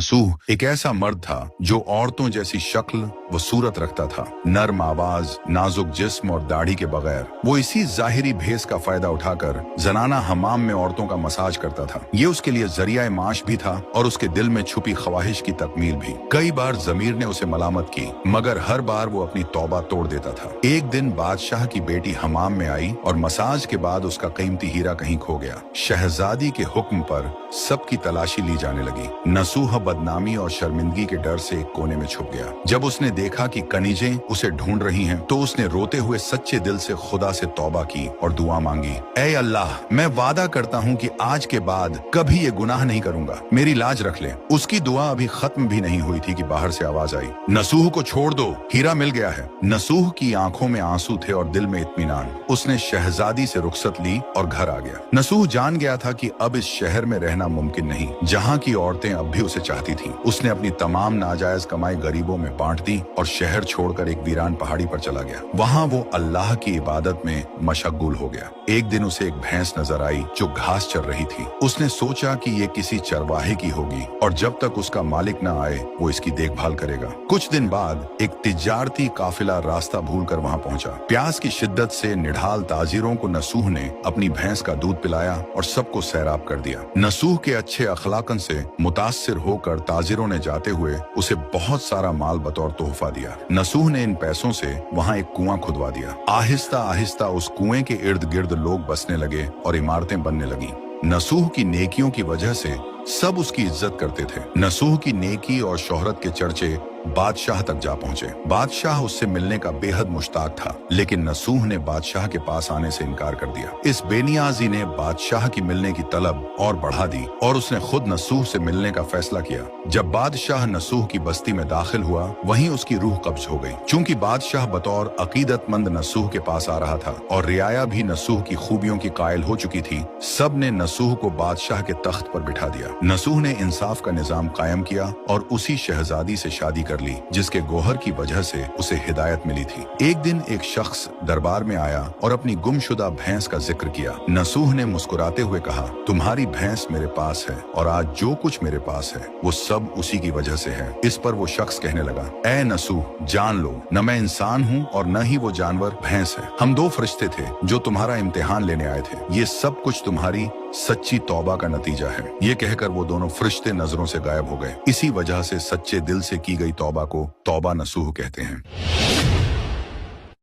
नसूह एक ऐसा मर्द था जो औरतों जैसी शक्ल व सूरत रखता था, नर्म आवाज, नाजुक जिस्म और दाढ़ी के बगैर। वो इसी जाहिरी भेस का फायदा उठाकर जनाना हमाम में औरतों का मसाज करता था। ये उसके लिए जरिया माश भी था और उसके दिल में छुपी ख्वाहिश की तकमील भी। कई बार जमीर ने उसे मलामत की, मगर हर बार वो अपनी तौबा तोड़ देता था। एक दिन बादशाह की बेटी हमाम में आई और मसाज के बाद उसका कीमती हीरा कहीं खो गया। शहजादी के हुक्म पर सबकी तलाशी ली जाने लगी। नसूह बदनामी और शर्मिंदगी के डर से एक कोने में छुप गया। जब उसने देखा कि कनीजें उसे ढूंढ रही हैं, तो उसने रोते हुए सच्चे दिल से खुदा से तौबा की और दुआ मांगी, ऐ अल्लाह, मैं वादा करता हूँ कि आज के बाद कभी ये गुनाह नहीं करूंगा, मेरी लाज रख ले। उसकी दुआ अभी खत्म भी नहीं हुई थी कि बाहर से आवाज आई, नसूह को छोड़ दो, हीरा मिल गया है। नसूह की आंखों में आंसू थे और दिल में इत्मीनान। उसने शहजादी से रुखसत ली और घर आ गया। नसूह जान गया था कि अब इस शहर में रहना मुमकिन नहीं, जहाँ की औरतें अब भी उसे चाहती थीं। उसने अपनी तमाम नाजायज कमाई गरीबों में बांट दी और शहर छोड़कर एक वीरान पहाड़ी पर चला गया। वहाँ वो अल्लाह की इबादत में मशगूल हो गया। एक दिन उसे एक भैंस नजर आई जो घास चर रही थी। उसने सोचा कि ये किसी चरवाहे की होगी और जब तक उसका मालिक न आए वो इसकी देखभाल करेगा। कुछ दिन बाद एक तिजारती काफिला रास्ता भूलकर वहाँ पहुंचा। प्यास की शिद्दत से निढाल ताजिरों को नसूह ने अपनी भैंस का दूध पिलाया और सबको सैराब कर दिया। नसूह के अच्छे अखलाकन से मुतासिर होकर ताजिरों ने जाते हुए उसे बहुत सारा माल बतौर तोहफा दिया। नसूह ने इन पैसों से वहाँ एक कुआं खुदवा दिया। आहिस्ता आहिस्ता उस कुएं के इर्द गिर्द लोग बसने लगे और इमारतें बनने लगी। नसूह की नेकियों की वजह से सब उसकी इज्जत करते थे। नसूह की नेकी और शोहरत के चर्चे बादशाह तक जा पहुंचे। बादशाह उससे मिलने का बेहद मुश्ताक था, लेकिन नसूह ने बादशाह के पास आने से इनकार कर दिया। इस बेनियाजी ने बादशाह की मिलने की तलब और बढ़ा दी और उसने खुद नसूह से मिलने का फैसला किया। जब बादशाह नसूह की बस्ती में दाखिल हुआ, वहीं उसकी रूह कब्ज हो गई। चूंकि बादशाह बतौर अकीदतमंद नसूह के पास आ रहा था और रियाया भी नसूह की खूबियों की कायल हो चुकी थी, सब ने नसूह को बादशाह के तख्त पर बिठा दिया। नसूह ने इंसाफ का निजाम कायम किया और उसी शहजादी से शादी कर ली जिसके गोहर की वजह से उसे हिदायत मिली थी। एक दिन एक शख्स दरबार में आया और अपनी गुमशुदा भैंस का जिक्र किया। नसूह ने मुस्कुराते हुए कहा, तुम्हारी भैंस मेरे पास है और आज जो कुछ मेरे पास है वो सब उसी की वजह से है। इस पर वो शख्स कहने लगा, ऐ नसूह, जान लो, न मैं इंसान हूँ और न ही वो जानवर भैंस है। हम दो फरिश्ते थे जो तुम्हारा इम्तिहान लेने आए थे। ये सब कुछ तुम्हारी सच्ची तौबा का नतीजा है। ये कहकर वो दोनों फरिश्ते नजरों से गायब हो गए। इसी वजह से सच्चे दिल से की गई तौबा को तौबा नसूह कहते हैं।